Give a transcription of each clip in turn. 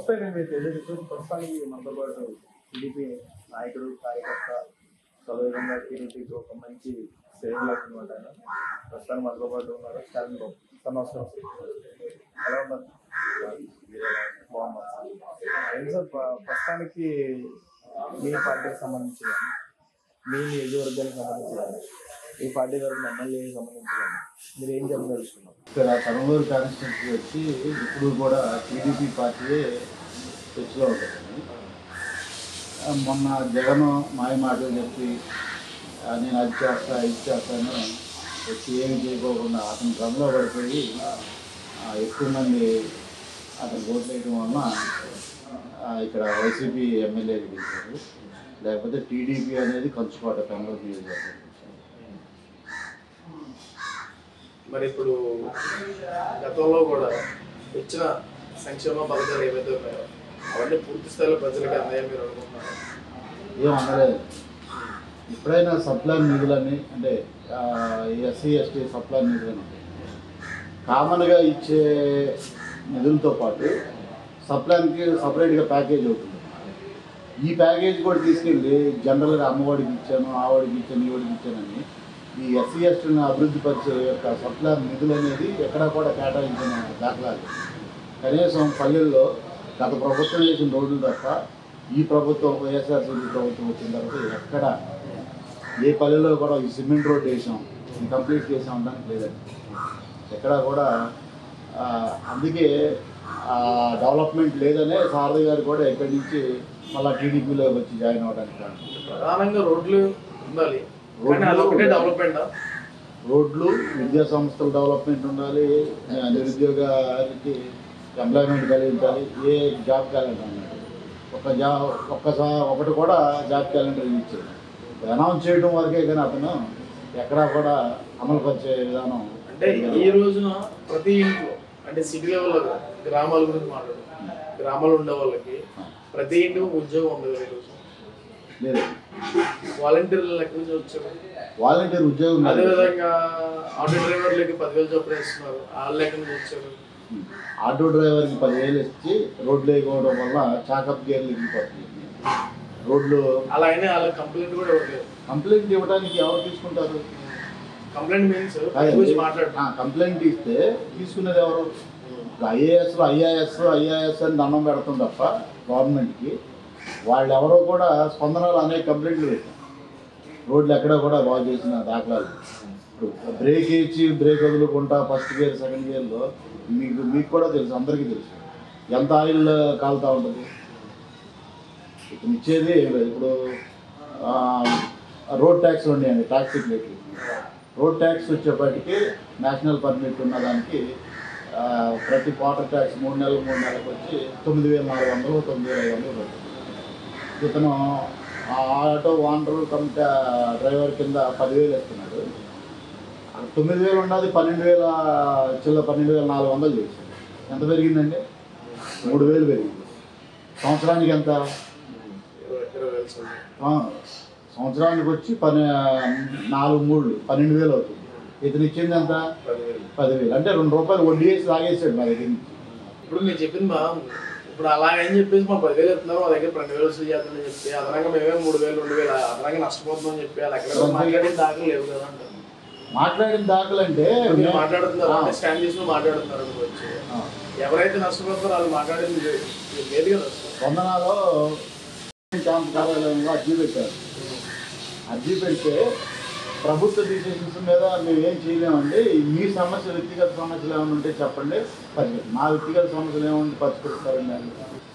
నమస్తే, నేను తెలియజేసి ప్రస్తుతానికి మనతో పాటు టీడీపీ నాయకుడు కార్యకర్త విధంగా టీడీపీకి ఒక మంచి శ్రేణులకు అనమాట. ఆయన ప్రస్తుతానికి మనతో పాటు ఉన్నారు. స్టాలిన్ బాబు సార్, నమస్కారం. ఎలా ఉన్నారు? బాగున్నారు. ఏంటి సార్, ప్రస్తుతానికి మీ పార్టీకి సంబంధించి కానీ, మీ నియోజకవర్గానికి సంబంధించి కానీ, ఈ పార్టీ తరఫున ఎమ్మెల్యేకి సంబంధించి కానీ మీరు ఏం చెప్పదలుచుకున్నారు? ఇక్కడ కర్నూలు కాన్స్టిట్యూన్సీ వచ్చి ఇప్పుడు కూడా టీడీపీ పార్టీయే తెచ్చులో ఉంటుంది. మొన్న జగన్ మాయ మాటలు చెప్పి నేను అది చేస్తా ఇది చేస్తాను వచ్చి ఏమి చేయకోకుండా అతని భ్రమలో పడిపోయి ఎక్కువ మంది అతను ఓట్లు వేయడం వలన ఇక్కడ వైసీపీ ఎమ్మెల్యేలు గెలిచారు. లేకపోతే టీడీపీ అనేది కంచుకోట కర్నూలు నియోజకవర్గం. మరి ఇప్పుడు గతంలో కూడా ఇచ్చిన సంక్షేమ పథకాలు ఏవైతే ఉన్నాయో అవన్నీ పూర్తి స్థాయిలో ప్రజలకు అందాయని మీరు అనుకుంటున్నారు? ఏం అందలేదు. ఎప్పుడైనా సప్లాన్ నిధులని అంటే ఎస్సీ ఎస్టీ సప్లాన్ నిధులని కామన్గా ఇచ్చే నిధులతో పాటు సప్లాన్కి సపరేట్గా ప్యాకేజ్ అవుతుంది. ఈ ప్యాకేజ్ కూడా తీసుకెళ్ళి జనరల్గా అమ్మఒడికి ఇచ్చాను, ఆ వాడికి ఇచ్చాను, ఈ వాడికి ఇచ్చానని ఈ ఎస్సీ ఎస్టీని అభివృద్ధి పరిచే యొక్క సప్లాన్ నిధులు అనేది ఎక్కడా కూడా కేటాయించిన దాఖలాలు. కనీసం పల్లెల్లో గత ప్రభుత్వం చేసిన రోడ్లు తప్ప ఈ ప్రభుత్వం వైఎస్ఆర్సీపీ ప్రభుత్వం వచ్చిన తర్వాత ఎక్కడ ఏ పల్లెల్లో కూడా ఈ సిమెంట్ రోడ్డు వేసాం, ఇది కంప్లీట్ చేసాం దానికి లేదండి. ఎక్కడా కూడా అందుకే డెవలప్మెంట్ లేదనే సారథి గారు కూడా ఇక్కడి నుంచి మళ్ళీ టీడీపీలోకి వచ్చి జాయిన్ అవ్వడానికి ప్రధానంగా రోడ్లు ఉండాలి, రోడ్లు విద్యా సంస్థల డెవలప్మెంట్ ఉండాలి, నిరుద్యోగానికి ఎంప్లాయ్మెంట్ కలిగించాలి. ఏ జాబ్ క్యాలెండర్ అన్నాడు, ఒకటి కూడా జాబ్ క్యాలెండర్ ఇచ్చేది అనౌన్స్ చేయడం వరకే, కానీ అతను ఎక్కడా కూడా అమలు పరిచే విధానం. అంటే ఈ రోజున ప్రతి ఇంట్లో అంటే సిటీ లెవెల్లో గ్రామాల గురించి మాట్లాడు, గ్రామాలు ఉండే వాళ్ళకి ప్రతి ఇంటికి ఉద్యోగం ఉంది ఈ రోజు లేదు. వాలంటీర్లు ఎక్కడి నుంచి వచ్చారు? వాలంటీర్ ఉద్యోగం. అదేవిధంగా ఆటో డ్రైవర్లకి 10,000 చొప్పున ఇస్తున్నారు, వాళ్ళు ఎక్కడి నుంచి వచ్చారు? ఆటో డ్రైవర్కి 10,000 ఇచ్చి రోడ్లు వేయకపోవడం వల్ల చాకప్ గేర్లు ఎగిరిపోతుంది. రోడ్లు అలాగనే వాళ్ళ కంప్లైంట్ కూడా ఇవ్వట్లేదు. కంప్లైంట్ ఇవ్వడానికి ఎవరు తీసుకుంటారు? కంప్లైంట్ మీన్స్ కంప్లైంట్ ఇస్తే తీసుకునేది ఎవరు? ఐఏఎస్ అని దండం పెడతాం తప్ప గవర్నమెంట్కి వాళ్ళు ఎవరో కూడా స్పందనలు అనేక కంప్లైంట్లు పెట్టారు. రోడ్లు ఎక్కడ కూడా బాగు చేసిన దాఖలాలు. ఇప్పుడు బ్రేక్ ఇచ్చి బ్రేక్ వదులుకుంటా ఫస్ట్ గేర్ సెకండ్ గేర్లో మీకు కూడా తెలుసు, అందరికీ తెలుసు ఎంత ఆయిల్ కాలుతూ ఉంటుంది. ఇప్పుడు ఇచ్చేది ఏం లేదు. ఇప్పుడు రోడ్ ట్యాక్స్ ఉండేయండి, ట్యాక్సీ ప్లేట్లు. రోడ్ ట్యాక్స్ వచ్చేప్పటికి నేషనల్ పర్మిట్ ఉన్న దానికి ప్రతి క్వార్టర్ ట్యాక్స్ 3 నెలలకు వచ్చి 9,400 9,500 పడుతుంది. ఇతను ఆటో ఓనరు డ్రైవర్ కింద 10,000 ఇస్తున్నాడు. 9,000 ఉన్నది 12,400 చేశాడు. ఎంత పెరిగిందండి? 3,000 పెరిగింది. సంవత్సరానికి ఎంత? సంవత్సరానికి వచ్చి 12,000 అవుతుంది. ఇతను ఇచ్చింది ఎంత? 10,000. అంటే ₹2 వడ్డీ వేసి లాగేసాడు మా దగ్గర నుంచి. ఇప్పుడు మీరు చెప్పింది బాగుంది. ఇప్పుడు అలాగని చెప్పేసి మా 10,000 ఇస్తున్నారు, మా దగ్గర 2,000 వసూలు చేద్దామని చెప్పి అదనంగా మేమే 3,000 2,000 అదనంగా నష్టపోతుందని చెప్పి అలా ఎక్కడ మాట్లాడిన దాఖలు లేవు కదా అంటారు. మాట్లాడిన దాఖలు అంటే మాట్లాడుతున్నారు, స్టాండ్ చేసి మాట్లాడుతున్నారు. వచ్చి ఎవరైతే నష్టపోతారో వాళ్ళు మాట్లాడింది లేదు కదా. వందనాలో క్యాంప్ కార్యాలయంలో అర్జీ పెట్టారు. అర్జీ పెడితే ప్రభుత్వ డిసిషన్స్ మీద మేము ఏం చేయలేమండి, మీ సమస్య వ్యక్తిగత సమస్యలు ఏమైనా ఉంటే చెప్పండి, పరిష్కరిస్తాం. మా వ్యక్తిగత సమస్యలు ఏమైనా పరిష్కరిస్తారండి అని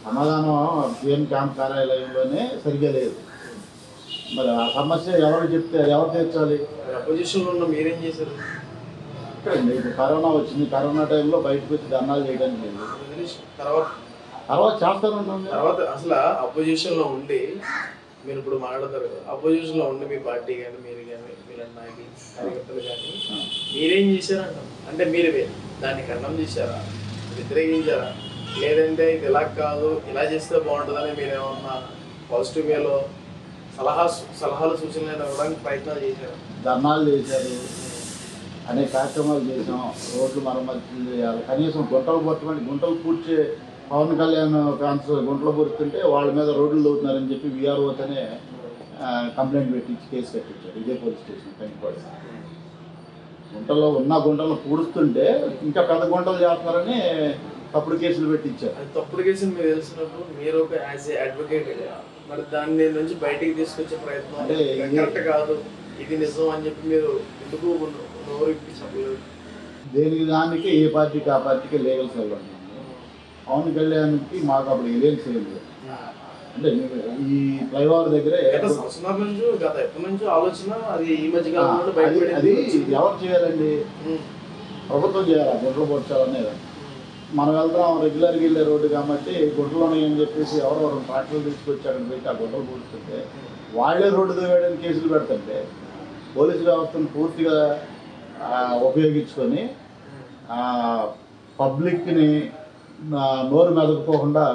సమాధానం సీఎం క్యాంప్ కార్యాలయంలోనే సరిగ్గా లేదు. మరి ఆ సమస్య ఎవరు చెప్తే ఎవరు తీర్చాలి? అపోజిషన్లో ఉన్న మీరేం చేశారు? ఇక్కడండి ఇప్పుడు కరోనా వచ్చింది, కరోనా టైంలో బయటకు వచ్చి ధర్నాలు చేయడానికి లేదు. తర్వాత చేస్తాను. తర్వాత అసలు అపోజిషన్లో ఉండి మీరు ఇప్పుడు మాట్లాడతారు కదా, అపోజిషన్లో ఉండి మీ పార్టీ కానీ మీరు కానీ మీలాంటి నాయకులు కార్యకర్తలు కానీ మీరేం చేశారంట? అంటే మీరు దాన్ని ఖండం చేశారా, వ్యతిరేకించారా, లేదంటే ఇది ఇలా కాదు ఇలా చేస్తే బాగుంటుందని మీరేమన్నా పాజిటివ్ వేలో సలహాలు సూచనలు ఇవ్వడానికి ప్రయత్నాలు చేశారు? ధర్నాలు చేశారు, అనేక కార్యక్రమాలు చేసాం. రోడ్లు మరమ్మతులు చేయాలి, కనీసం గుంటలు పట్టుకొని గుంటలు పూడ్చే పవన్ కళ్యాణ్ ఫ్యాన్స్ గుంటలో పొరుస్తుంటే వాళ్ళ మీద రోడ్లు తవ్వుతున్నారని చెప్పి వీఆర్ఓతోనే కంప్లైంట్ పెట్టించి కేసు కట్టించారు ఇదే పోలీస్ స్టేషన్ కనిపాడు. గుంటల్లో పూడుస్తుంటే ఇంకా పెద్ద గుంటలు చేస్తున్నారని తప్పుడు కేసులు పెట్టించారు. అది తప్పుడు కేసులు మీరు తెలిసినప్పుడు మీరు ఒక యాజ్ ఏ అడ్వకేట్ మరి దాన్ని నుంచి బయటికి తీసుకొచ్చే ప్రయత్నం అంటే కరెక్ట్ కాదు, ఇది నిజం అని చెప్పి మీరు ఎందుకు నోరు ఇప్పి చెప్పలేదు? దేనికి దానికి ఏ పార్టీకి ఆ పార్టీకి లీగల్ సెల్ ఉంటుంది. పవన్ కళ్యాణ్కి మాకు అప్పుడు ఎలియన్స్ ఏం లేదు. అంటే ఈ ఫ్లైఓవర్ దగ్గరే గత ఎప్పటి నుంచో ఆలోచన అది ఈ మధ్య కాలంలో బయటపడింది. అది ఎవరు చేయాలండి? ప్రభుత్వం చేయాలి. గుంటలు పొడ్చాలనేది మనం వెళ్తాం రెగ్యులర్గా వెళ్ళే రోడ్డు కాబట్టి గుంటలోనే అని చెప్పేసి ఎవరెవరు ట్రాక్టర్లు తీసుకొచ్చి అక్కడ పెట్టి ఆ గుంటలు పూడుతుంటే వాళ్ళే రోడ్డు వేయడానికి కేసులు పెడుతుంటే పోలీసు వ్యవస్థను పూర్తిగా ఉపయోగించుకొని పబ్లిక్ని నోరు మెదపుకోకుండా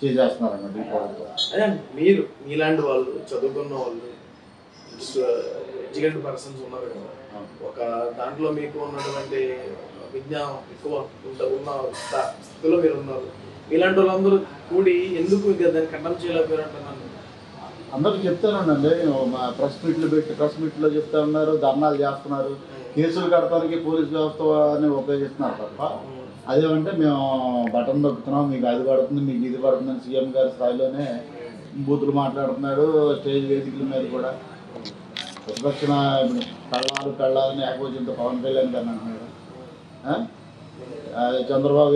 చేసేస్తున్నారన్నమాట ఈ ప్రభుత్వం. అదే మీరు మీలాంటి వాళ్ళు చదువుకున్న వాళ్ళు ఎడ్యుకేటెడ్ పర్సన్స్ ఉన్నారు కదా, ఒక దాంట్లో మీకు ఉన్నటువంటి విజ్ఞానం ఎక్కువ ఉన్న స్థితిలో మీరు ఉన్నారు. ఇలాంటి వాళ్ళందరూ కూడి ఎందుకు ఇంకా దాన్ని ఖండం చేయలేకపోయారంటున్నాను. అందరూ చెప్తానండి, మా ప్రెస్ మీట్లో చెప్తా ఉన్నారు, ధర్నాలు చేస్తున్నారు, కేసులు కడతానికి పోలీస్ వ్యవస్థని ఉపయోగిస్తున్నారు తప్ప అదేమంటే మేము బటన్ నొక్కుతున్నాం, మీకు అది పడుతుంది, మీకు ఇది పడుతుందని సీఎం గారి స్థాయిలోనే బూతులు మాట్లాడుతున్నాడు. స్టేజ్ వేదికల మీద కూడా ప్రతిపక్షన ఇప్పుడు కళ్ళాలని ఏకవచనంతో పవన్ కళ్యాణ్ గారిని అంటున్నాడు. చంద్రబాబు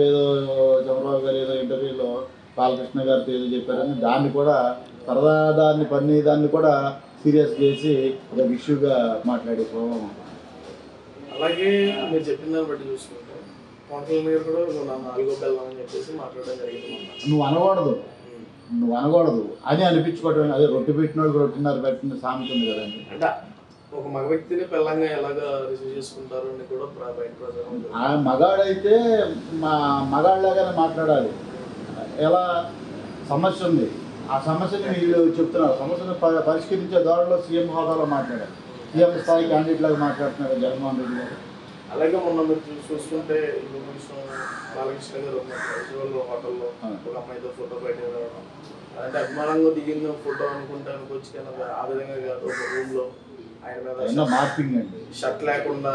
గారు ఏదో ఇంటర్వ్యూలో బాలకృష్ణ గారితో ఏదో చెప్పారని దాన్ని కూడా సరదా దాన్ని కూడా సీరియస్ చేసి ఒక ఇష్యూగా మాట్లాడే ప్రభావం. అలాగే మీరు చెప్పిన దాన్ని బట్టి చూసుకుంటే పవన్ కళ్యాణ్ గారు కూడా నా 4వ పిల్లం అని చెప్పేసి మాట్లాడడం జరిగింది. నువ్వు అనకూడదు అని అనిపించుకోవటం. అదే రొట్టె పెట్టిన వాళ్ళకి రొట్టెన్నర పెట్టిన సామెత ఉంది కదండి. అంటే ఒక మగ వ్యక్తిని పిల్లంగా ఎలాగా రిసీవ్ చేసుకుంటారు అని కూడా బయట ప్రచారం. ఆ మగాడైతే మగాళ్ళలాగానే మాట్లాడాలి. ఎలా సమస్య ఉంది, ఆ సమస్యని వీళ్ళు చెప్తున్నారు. సమస్యను పరిష్కరించే దారిలో సీఎం హోదాలో మాట్లాడారు. సీఎం స్థాయి క్యాండిడేట్ లాగా మాట్లాడుతున్నారు జగన్మోహన్ రెడ్డి గారు. అలాగే మొన్న మీరు చూసుకుంటే బాలకృష్ణ గారు ఉన్నప్పుడు హోటల్లో ఒక అమ్మాయితో ఫోటో బయట రావడం, అంటే అభిమానంగా దిగిన ఫోటో అనుకుంటే అనుకోవచ్చు కానీ ఆ విధంగా కాదు. ఒక రూమ్ లో ఆయన మీద మార్పింగ్ అండి, షర్ట్ లేకుండా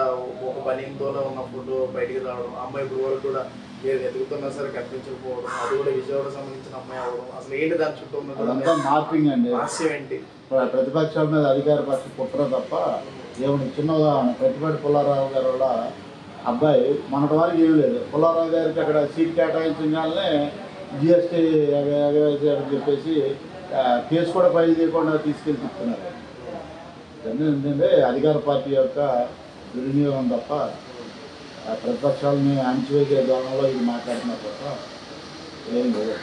ఒక బనీన్తోనే ఉన్న ఫోటో బయటికి రావడం, అమ్మాయి ఇప్పుడు వరకు కూడా మీరు ఎదుగుతున్నా సరే కనిపించకపోవడం, అది కూడా విజయవాడ సంబంధించిన అమ్మాయి అవడం, అసలు ఏంటి దాని చుట్టూ ఉన్నదంతా మార్పింగ్ అండి. హాస్యం ఏంటి? ప్రతిపక్షాల మీద అధికార పక్ష కుట్ర తప్ప ఏమైనా చిన్నగా ప్రతిపాటి పుల్లారావు గారు వల్ల అబ్బాయి మొన్నటి వారికి ఏమీ లేదు. పుల్లారావు గారికి అక్కడ సీట్ కేటాయించగానే జిఎస్టీ ఎగవేసారని చెప్పేసి కేసు కూడా ఫైల్ చేయకుండా తీసుకెళ్ళి చెప్తున్నారు. ఇవన్నీ ఏంటంటే అధికార పార్టీ యొక్క దుర్వినియోగం తప్ప ప్రతిపక్షాలని అణచివేసే ధోరణిలో ఇది మాట్లాడుతున్నారు తప్ప ఏం లేదు.